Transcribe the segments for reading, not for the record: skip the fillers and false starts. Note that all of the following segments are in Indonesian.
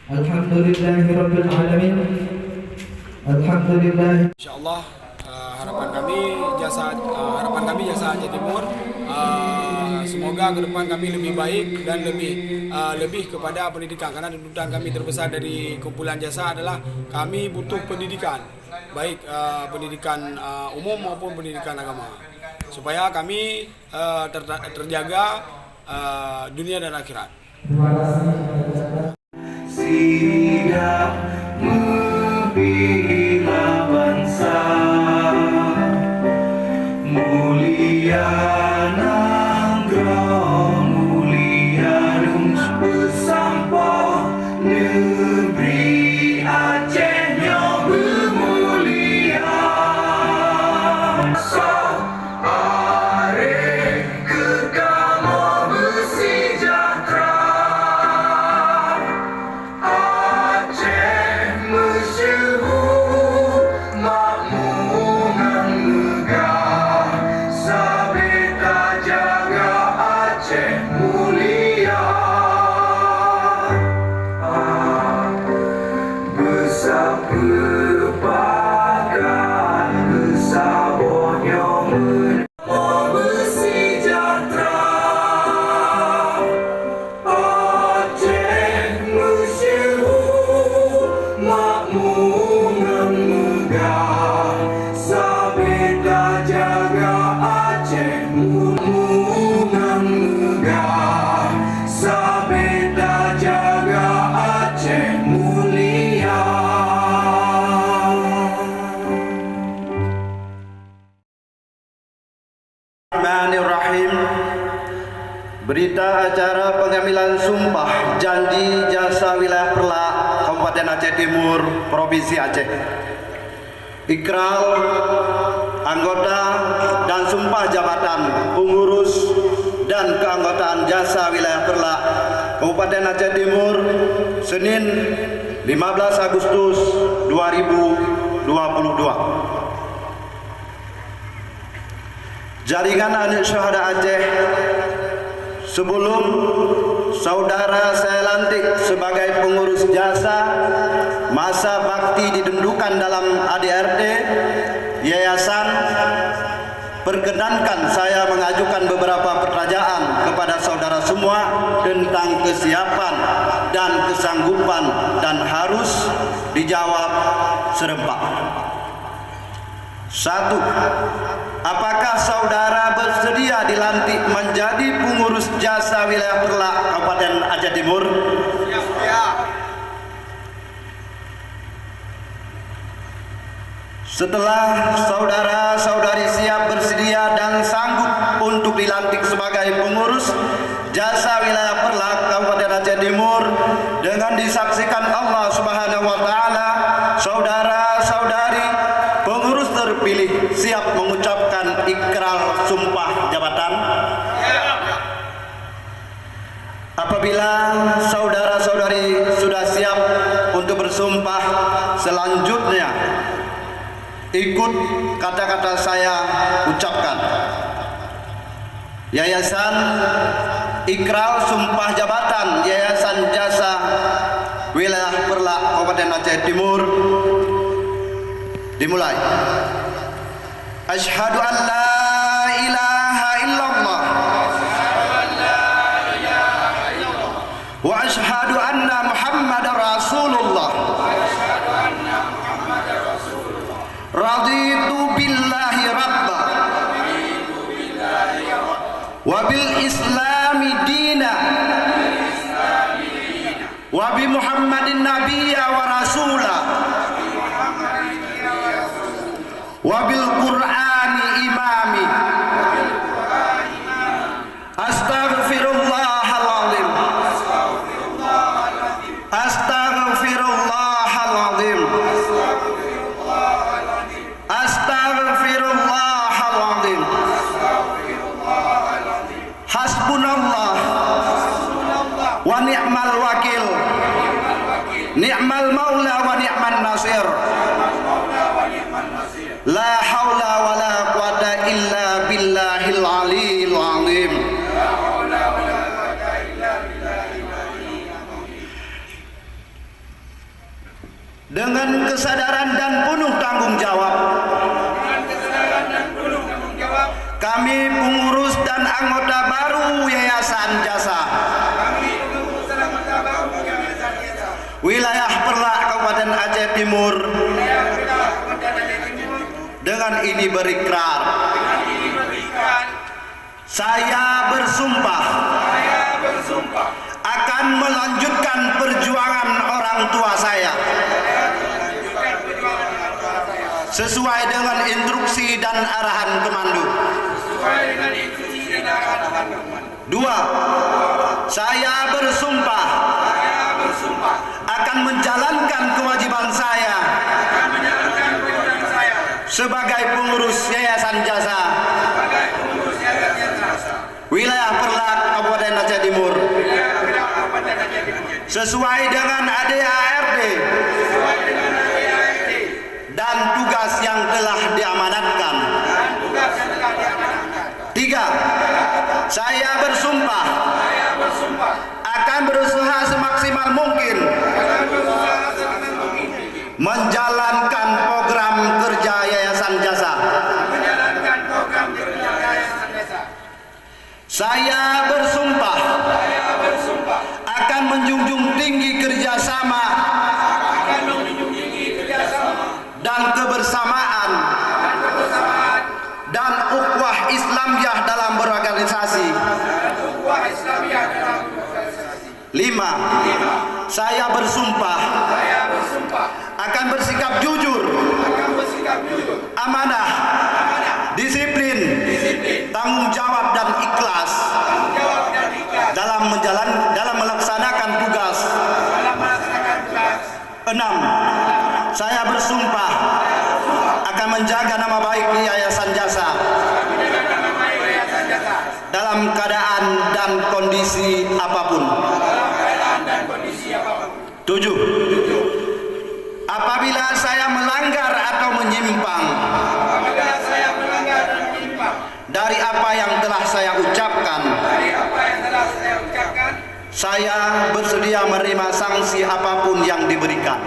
Alhamdulillahirabbil alamin. Alhamdulillah. Insyaallah harapan kami jasa Aceh Timur semoga ke depan kami lebih baik dan lebih kepada pendidikan, karena tuntutan kami terbesar dari kumpulan jasa adalah kami butuh pendidikan, baik pendidikan umum maupun pendidikan agama, supaya kami terjaga dunia dan akhirat. Terima kasih. Tidak membela bangsa, mulia nanggroh, mulia bersampo, negeri Aceh yang bermulia. So are kekamu bersejahtera, berita acara pengambilan sumpah janji jasa wilayah Perlak, Kabupaten Aceh Timur, Provinsi Aceh. Ikrar anggota dan sumpah jabatan pengurus dan keanggotaan jasa wilayah Perlak, Kabupaten Aceh Timur, Senin 15 Agustus 2022. Jaringan Anak Syuhada Aceh, sebelum saudara saya lantik sebagai pengurus jasa, masa bakti didendukan dalam ADRT Yayasan, perkenankan saya mengajukan beberapa pertanyaan kepada saudara semua tentang kesiapan dan kesanggupan dan harus dijawab serempak. 1. Apakah saudara bersedia dilantik menjadi pengurus jasa wilayah Perlak, Kabupaten Aceh Timur? Ya. Setelah saudara-saudari siap bersedia dan sanggup untuk dilantik sebagai pengurus jasa wilayah Perlak, Kabupaten Aceh Timur, dengan disaksikan Allah Subhanahu wa taala, saudara-saudari pengurus terpilih siap mengucapkan ikrar sumpah jabatan. Apabila saudara-saudari sudah siap untuk bersumpah, selanjutnya ikut kata-kata saya ucapkan. Yayasan ikrar sumpah jabatan Yayasan Jasa Wilayah Perlak, Kabupaten Aceh Timur, dimulai. Asyhadu an la ilaha illallah wa asyhadu anna Muhammadar Rasulullah. Raditu billahi rabba wa bil islami dina wa bi Muhammadin nabiyya wa rasula wabil Qur'ani imami. Astaghfirullahaladzim. Astaghfirullahaladzim. Astaghfirullahaladzim. Hasbunallah wa ni'mal wakil. Ni'mal maula wa ni'man nasir. La haula wa la quwata illa billahil aliyil azim. Dengan kesadaran dan penuh tanggung jawab, kami pengurus dan anggota baru Yayasan Jasa wilayah Perlak Kabupaten Aceh Timur dengan ini berikrar, saya bersumpah akan melanjutkan perjuangan orang tua saya sesuai dengan instruksi dan arahan komando. 2. Saya bersumpah akan menjalankan kewajiban saya sebagai pengurus Yayasan Jasa wilayah Perlak Kabupaten Aceh Timur sesuai dengan ADART dan tugas yang telah diamanatkan. 3. Saya bersumpah akan berusaha semaksimal mungkin menjalankan program kerja Yayasan Jasa. Saya bersumpah akan menjunjung tinggi kerjasama dan kebersamaan dan ukhuwah Islamiyah dalam berorganisasi. 5. Saya bersumpah akan bersikap jujur, amanah, disiplin, tanggung jawab dan ikhlas dalam melaksanakan tugas. 6. Saya bersumpah akan menjaga nama baik Yayasan Jasa dalam keadaan dan kondisi apapun. 7. Apabila saya melanggar atau menyimpang dari apa yang telah saya ucapkan, saya bersedia menerima sanksi apapun yang diberikan.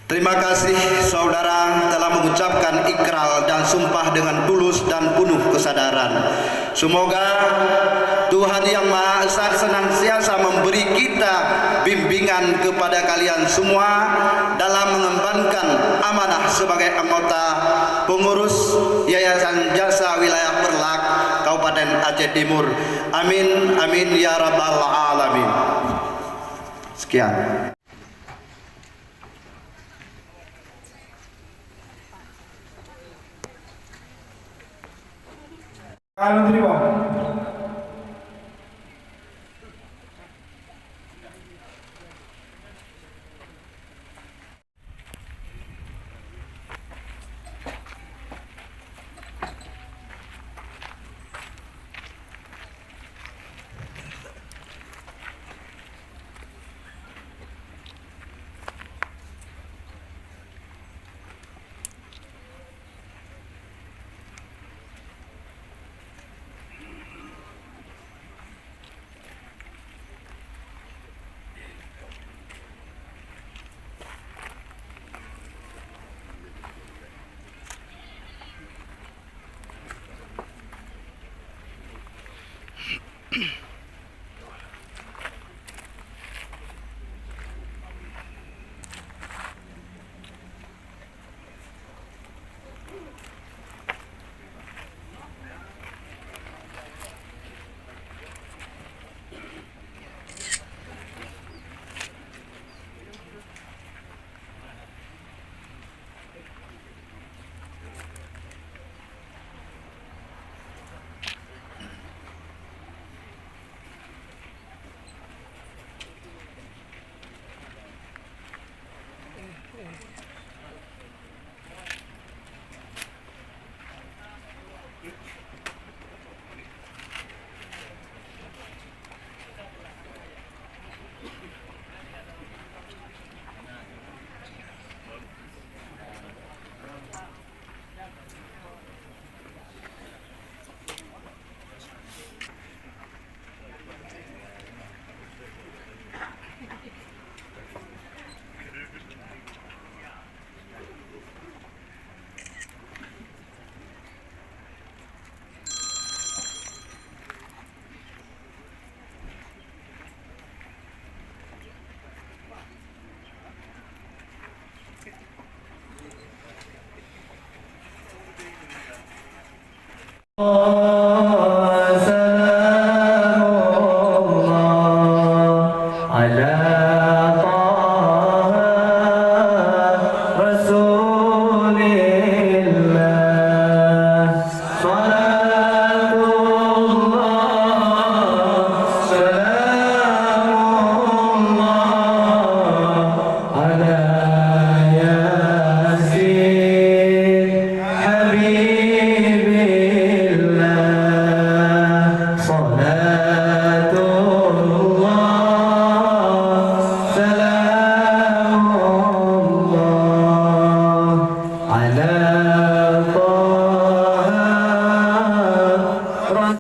Terima kasih saudara telah mengucapkan ikrar dan sumpah dengan tulus dan penuh kesadaran. Semoga Tuhan Yang Maha Esa senantiasa memberi kita bimbingan kepada kalian semua dalam mengembankan amanah sebagai anggota pengurus Yayasan Jasa Wilayah Perlak Kabupaten Aceh Timur. Amin amin ya rabbal alamin. Sekian. Kalau terima. سلام الله على